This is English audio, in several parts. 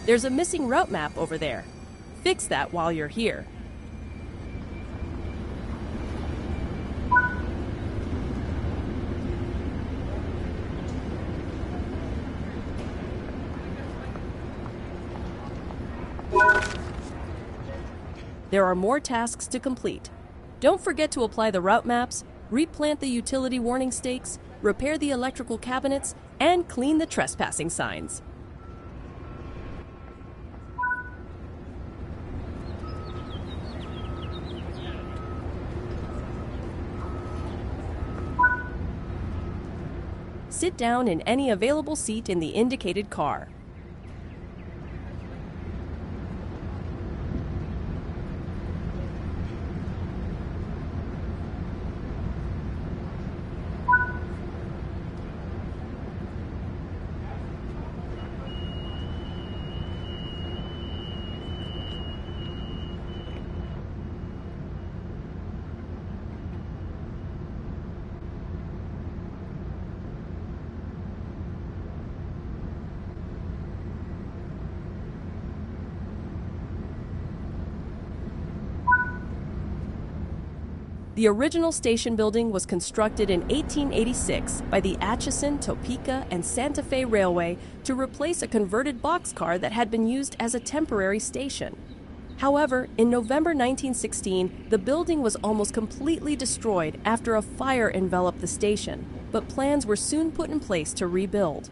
There's a missing route map over there. Fix that while you're here. There are more tasks to complete. Don't forget to apply the route maps, replant the utility warning stakes, repair the electrical cabinets, and clean the trespassing signs. Sit down in any available seat in the indicated car. The original station building was constructed in 1886 by the Atchison, Topeka, and Santa Fe Railway to replace a converted boxcar that had been used as a temporary station. However, in November 1916, the building was almost completely destroyed after a fire enveloped the station, but plans were soon put in place to rebuild.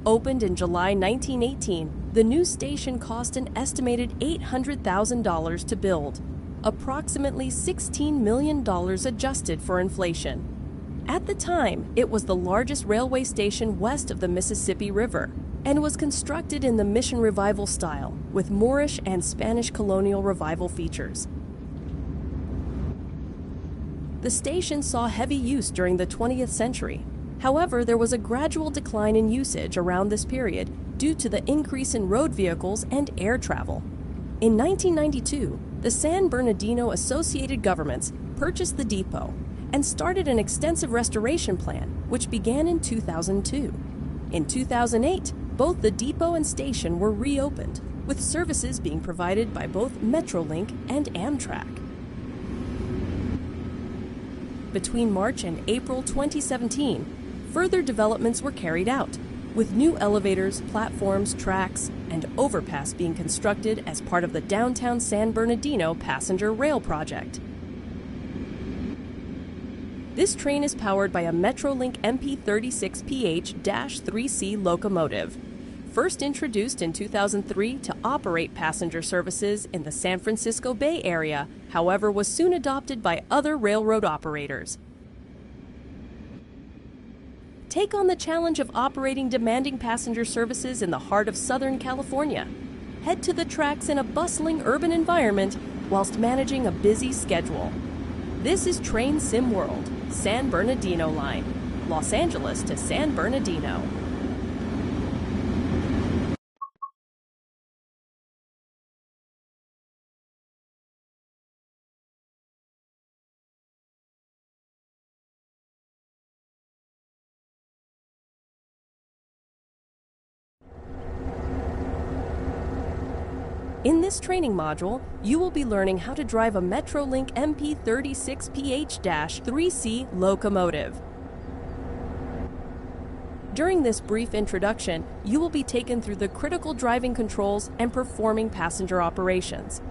Opened in July 1918, the new station cost an estimated $800,000 to build, approximately $16 million adjusted for inflation. At the time, it was the largest railway station west of the Mississippi River and was constructed in the Mission Revival style with Moorish and Spanish colonial revival features. The station saw heavy use during the 20th century. However, there was a gradual decline in usage around this period due to the increase in road vehicles and air travel. In 1992, the San Bernardino Associated Governments purchased the depot and started an extensive restoration plan, which began in 2002. In 2008, both the depot and station were reopened, with services being provided by both Metrolink and Amtrak. Between March and April 2017, further developments were carried out, with new elevators, platforms, tracks, and overpass being constructed as part of the downtown San Bernardino passenger rail project. This train is powered by a Metrolink MP36PH-3C locomotive, first introduced in 2003 to operate passenger services in the San Francisco Bay Area, however was soon adopted by other railroad operators. Take on the challenge of operating demanding passenger services in the heart of Southern California. Head to the tracks in a bustling urban environment whilst managing a busy schedule. This is Train Sim World, San Bernardino Line, Los Angeles to San Bernardino. In this training module, you will be learning how to drive a Metrolink MP36PH-3C locomotive. During this brief introduction, you will be taken through the critical driving controls and performing passenger operations.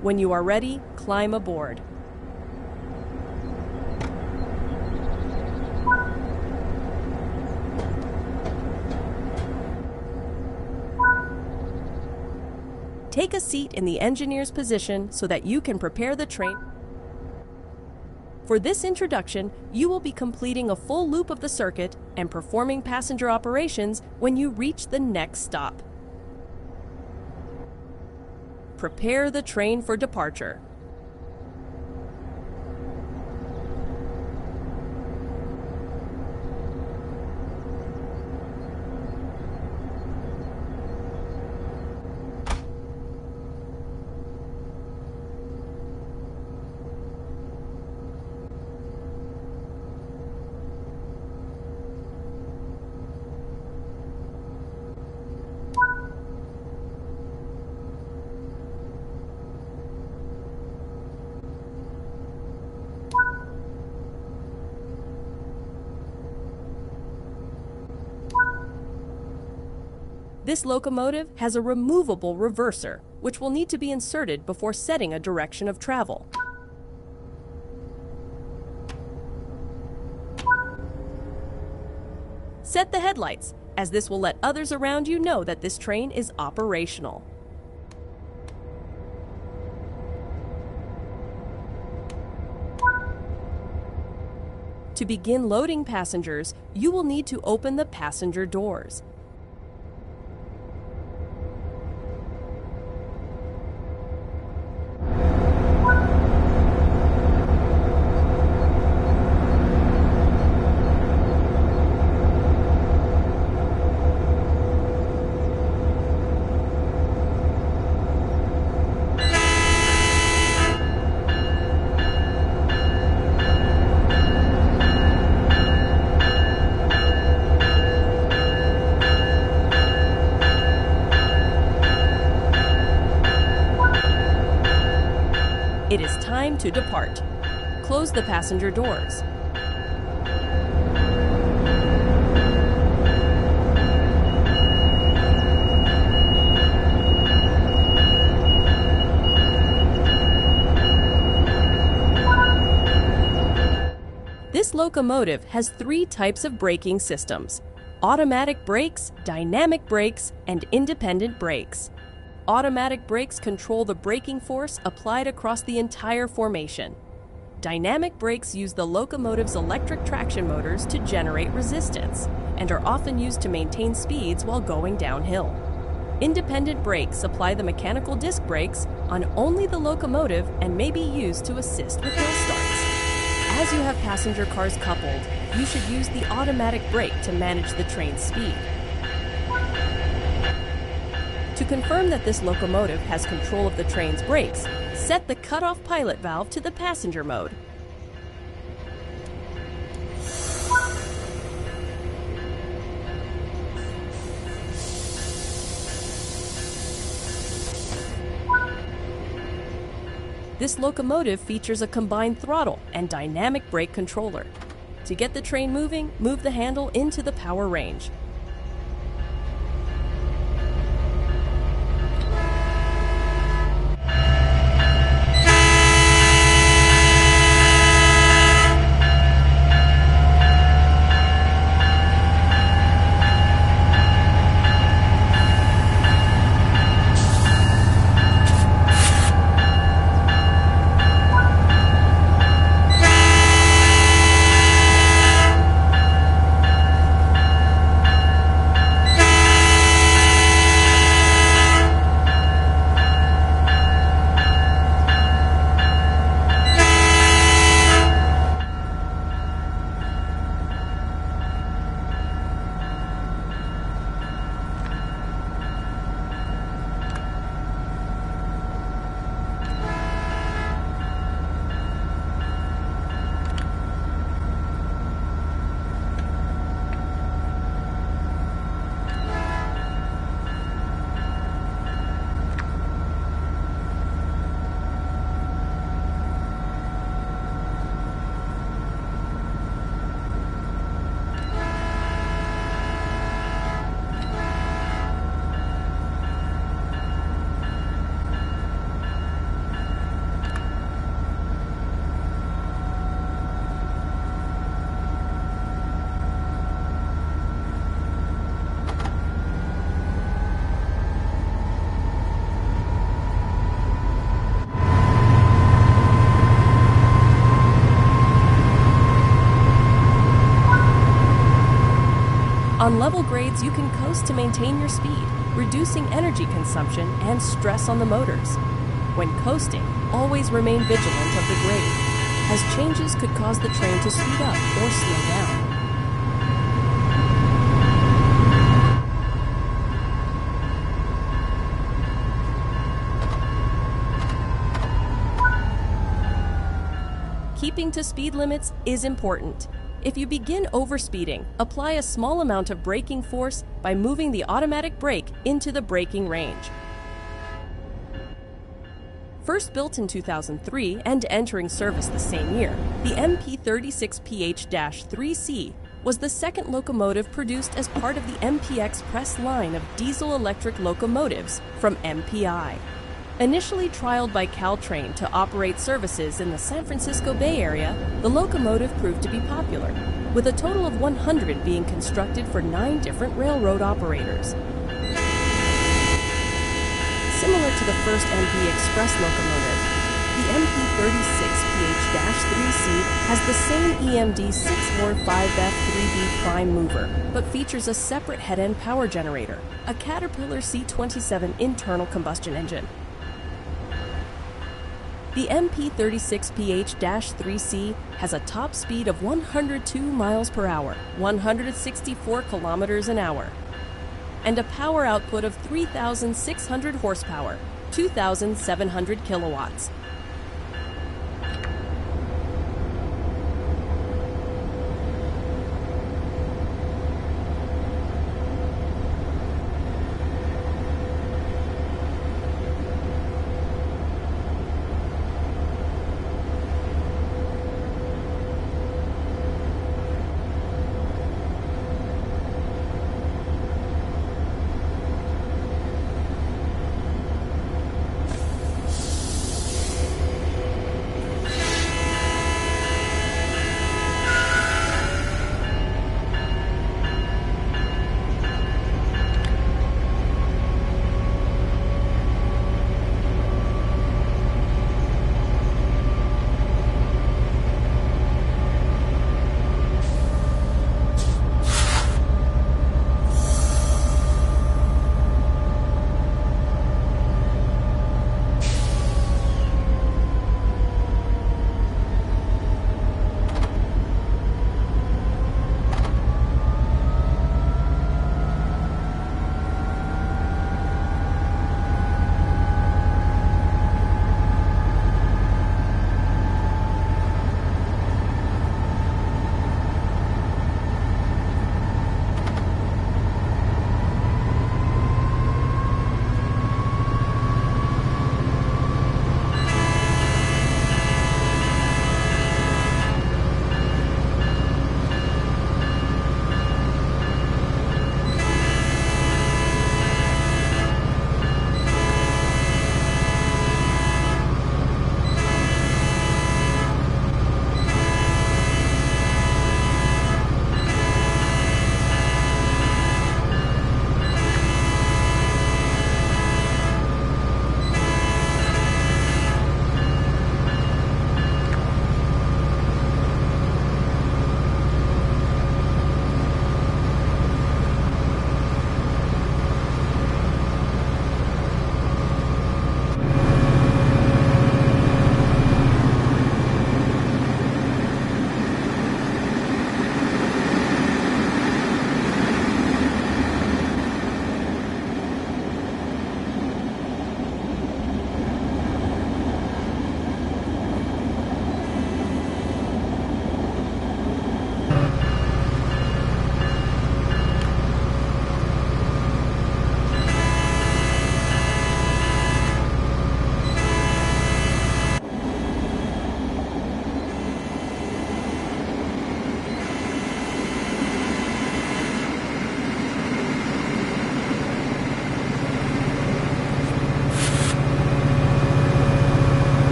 When you are ready, climb aboard. Take a seat in the engineer's position so that you can prepare the train. For this introduction, you will be completing a full loop of the circuit and performing passenger operations when you reach the next stop. Prepare the train for departure. This locomotive has a removable reverser, which will need to be inserted before setting a direction of travel. Set the headlights, as this will let others around you know that this train is operational. To begin loading passengers, you will need to open the passenger doors. It is time to depart. Close the passenger doors. This locomotive has 3 types of braking systems: automatic brakes, dynamic brakes, and independent brakes. Automatic brakes control the braking force applied across the entire formation. Dynamic brakes use the locomotive's electric traction motors to generate resistance and are often used to maintain speeds while going downhill. Independent brakes apply the mechanical disc brakes on only the locomotive and may be used to assist with hill starts. As you have passenger cars coupled, you should use the automatic brake to manage the train's speed. To confirm that this locomotive has control of the train's brakes, set the cutoff pilot valve to the passenger mode. This locomotive features a combined throttle and dynamic brake controller. To get the train moving, move the handle into the power range. On level grades, you can coast to maintain your speed, reducing energy consumption and stress on the motors. When coasting, always remain vigilant of the grade, as changes could cause the train to speed up or slow down. Keeping to speed limits is important. If you begin overspeeding, apply a small amount of braking force by moving the automatic brake into the braking range. First built in 2003 and entering service the same year, the MP36PH-3C was the second locomotive produced as part of the MPX press line of diesel-electric locomotives from MPI. Initially trialed by Caltrain to operate services in the San Francisco Bay Area, the locomotive proved to be popular, with a total of 100 being constructed for 9 different railroad operators. Similar to the first MP Express locomotive, the MP36PH-3C has the same EMD 645F3B prime mover, but features a separate head-end power generator, a Caterpillar C27 internal combustion engine. The MP36PH-3C has a top speed of 102 miles per hour, 164 kilometers an hour, and a power output of 3,600 horsepower, 2,700 kilowatts.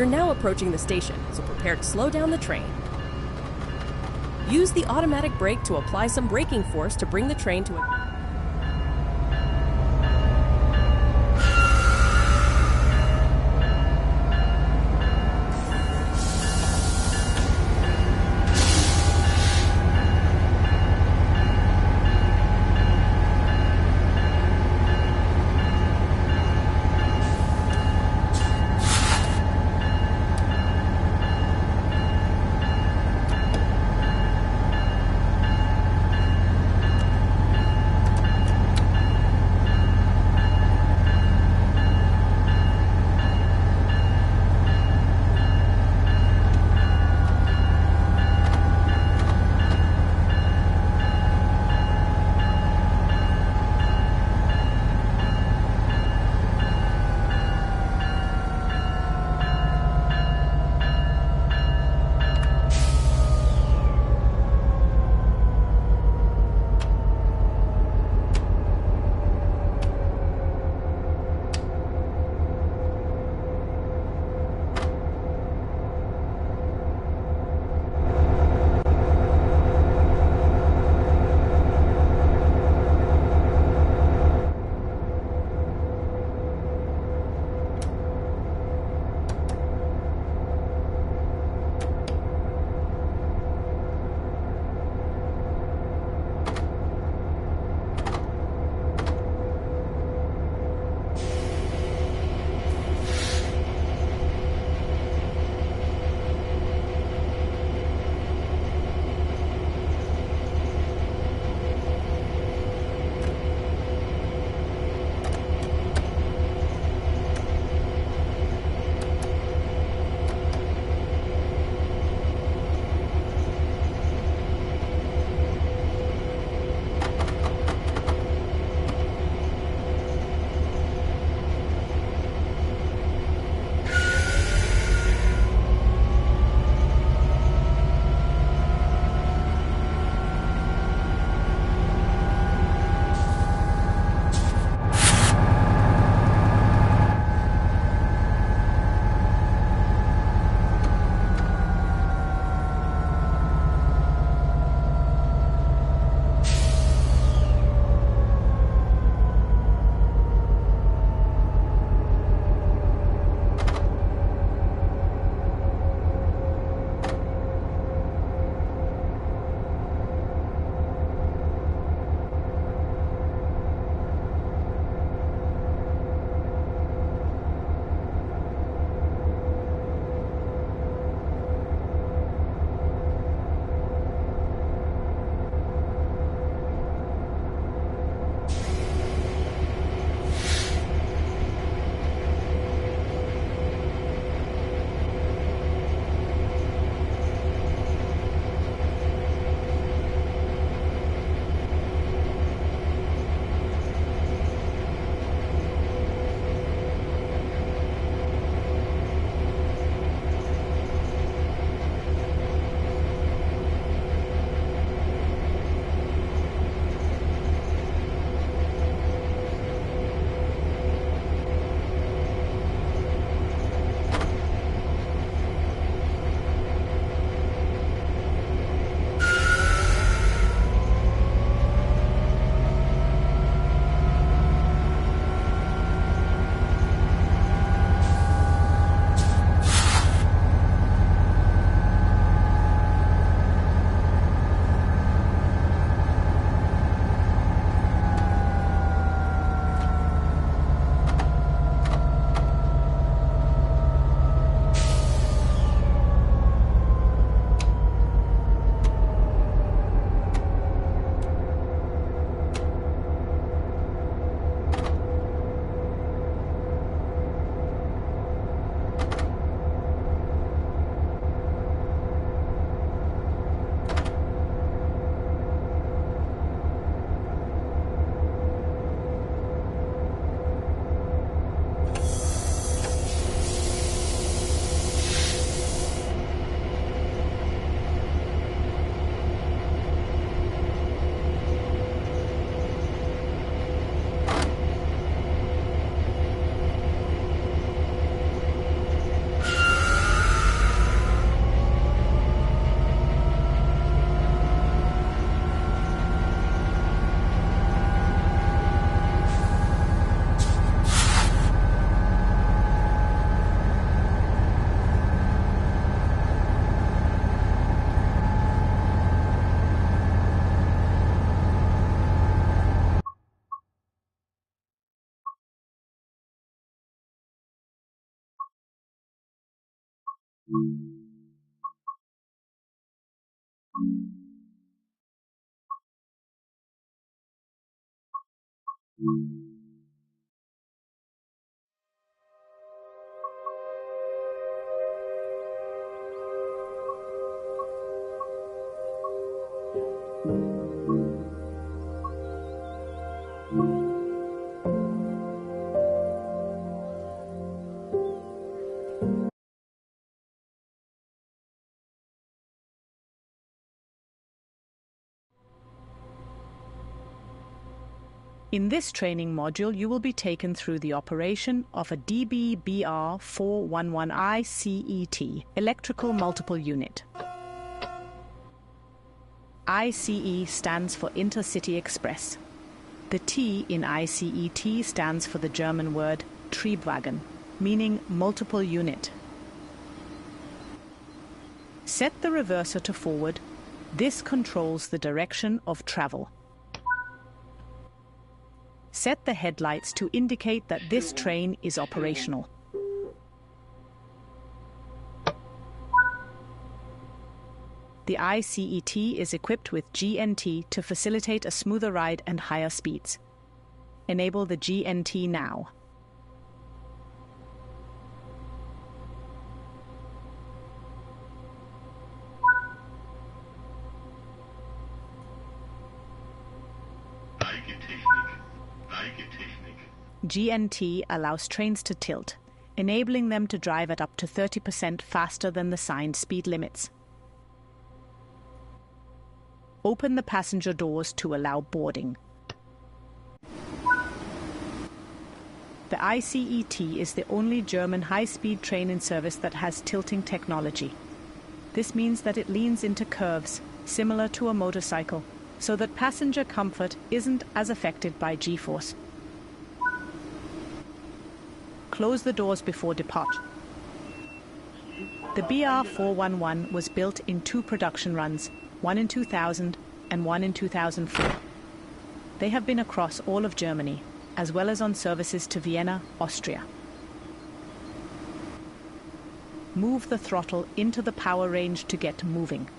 You're now approaching the station, so prepare to slow down the train. Use the automatic brake to apply some braking force to bring the train to a... In this training module, you will be taken through the operation of a DB-BR411I CET, Electrical Multiple Unit. ICE stands for Intercity Express. The T in ICET stands for the German word Triebwagen, meaning multiple unit. Set the reverser to forward. This controls the direction of travel. Set the headlights to indicate that this train is operational. The ICET is equipped with GNT to facilitate a smoother ride and higher speeds. Enable the GNT now. GNT allows trains to tilt, enabling them to drive at up to 30% faster than the signed speed limits. Open the passenger doors to allow boarding. The ICET is the only German high-speed train in service that has tilting technology. This means that it leans into curves, similar to a motorcycle, so that passenger comfort isn't as affected by G-force. Close the doors before departure. The BR411 was built in 2 production runs, one in 2000 and one in 2004. They have been across all of Germany, as well as on services to Vienna, Austria. Move the throttle into the power range to get moving.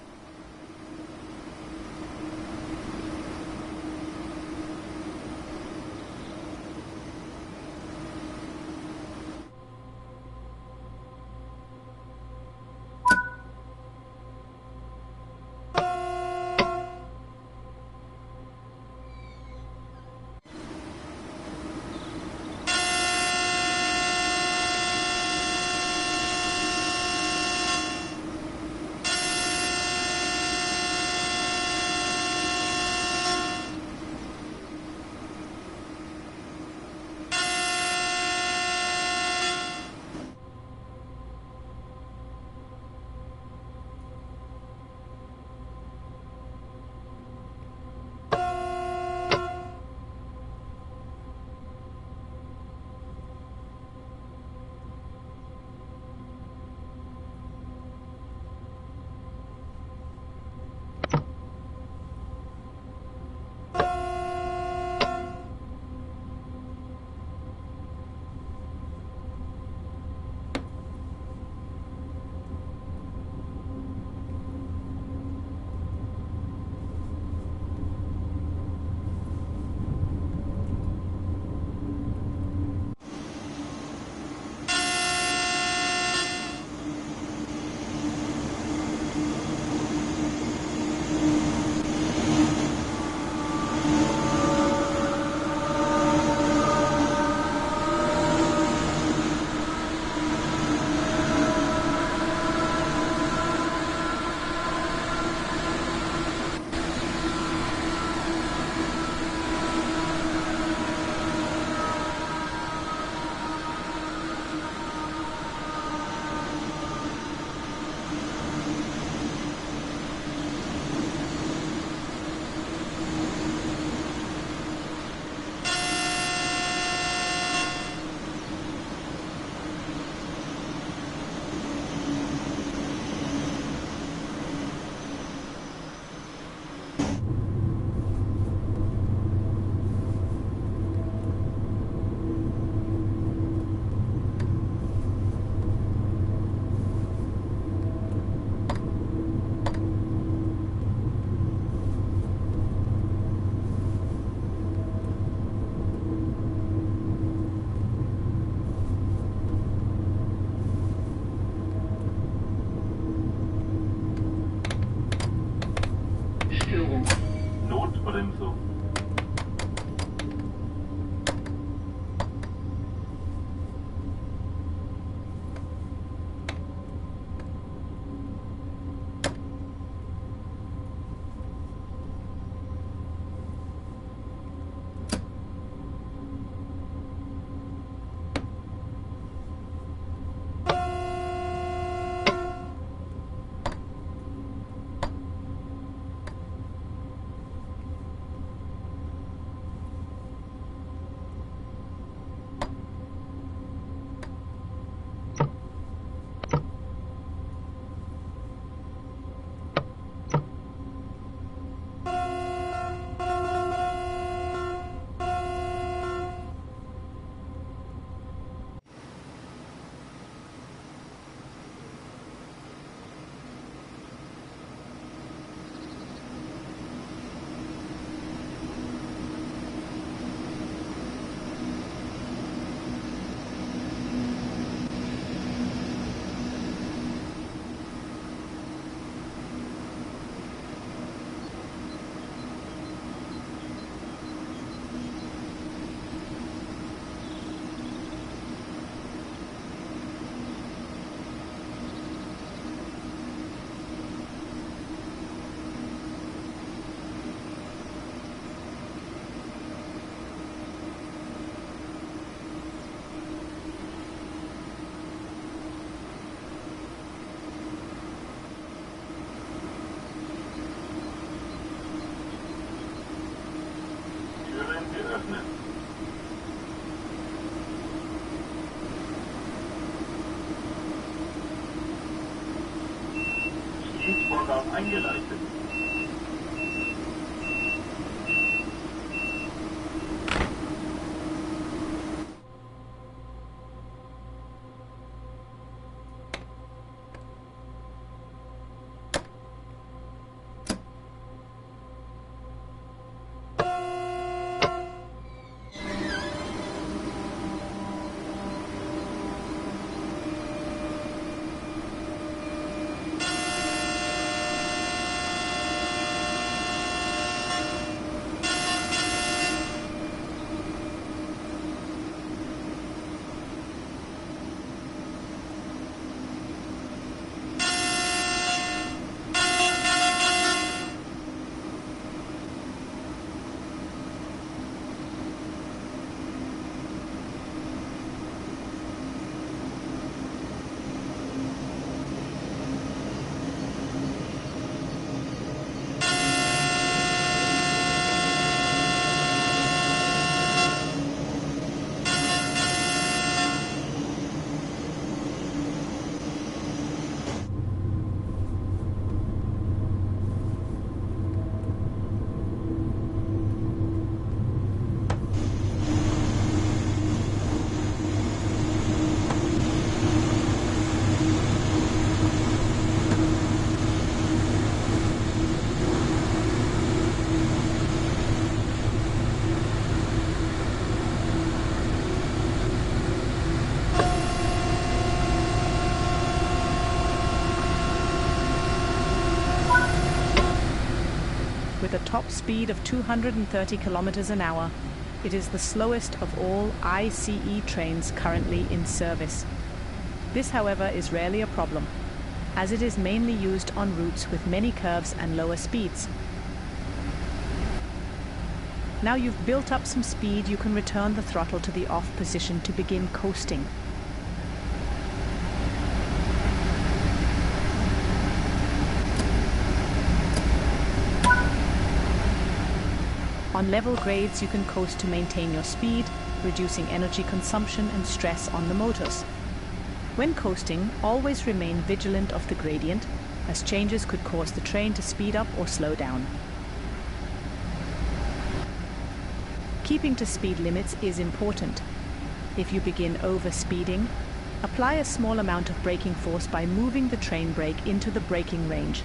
Schutzvorgang eingeleitet. With a top speed of 230 kilometers an hour, it is the slowest of all ICE trains currently in service. This, however, is rarely a problem, as it is mainly used on routes with many curves and lower speeds. Now you've built up some speed, you can return the throttle to the off position to begin coasting. On level grades, you can coast to maintain your speed, reducing energy consumption and stress on the motors. When coasting, always remain vigilant of the gradient, as changes could cause the train to speed up or slow down. Keeping to speed limits is important. If you begin over-speeding, apply a small amount of braking force by moving the train brake into the braking range.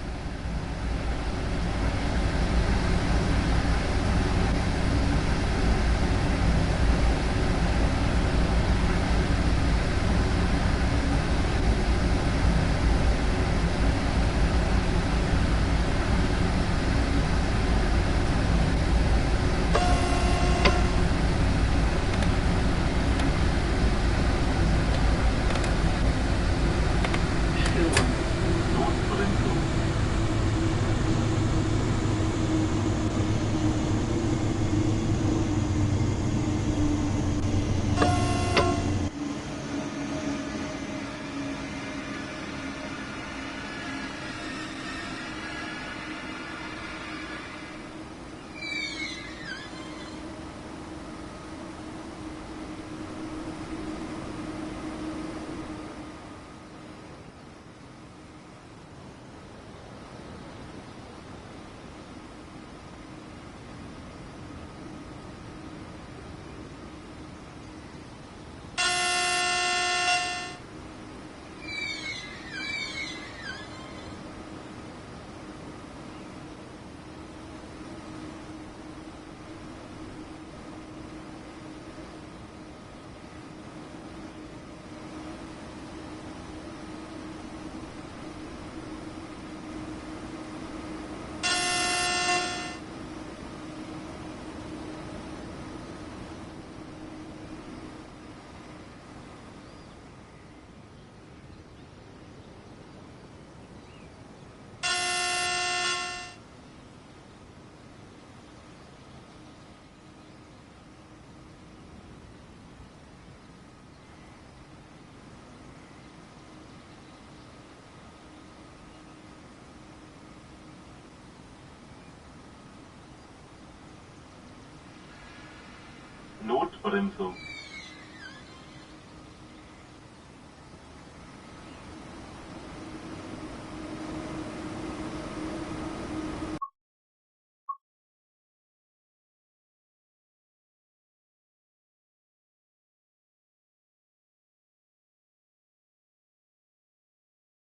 Notbremsung.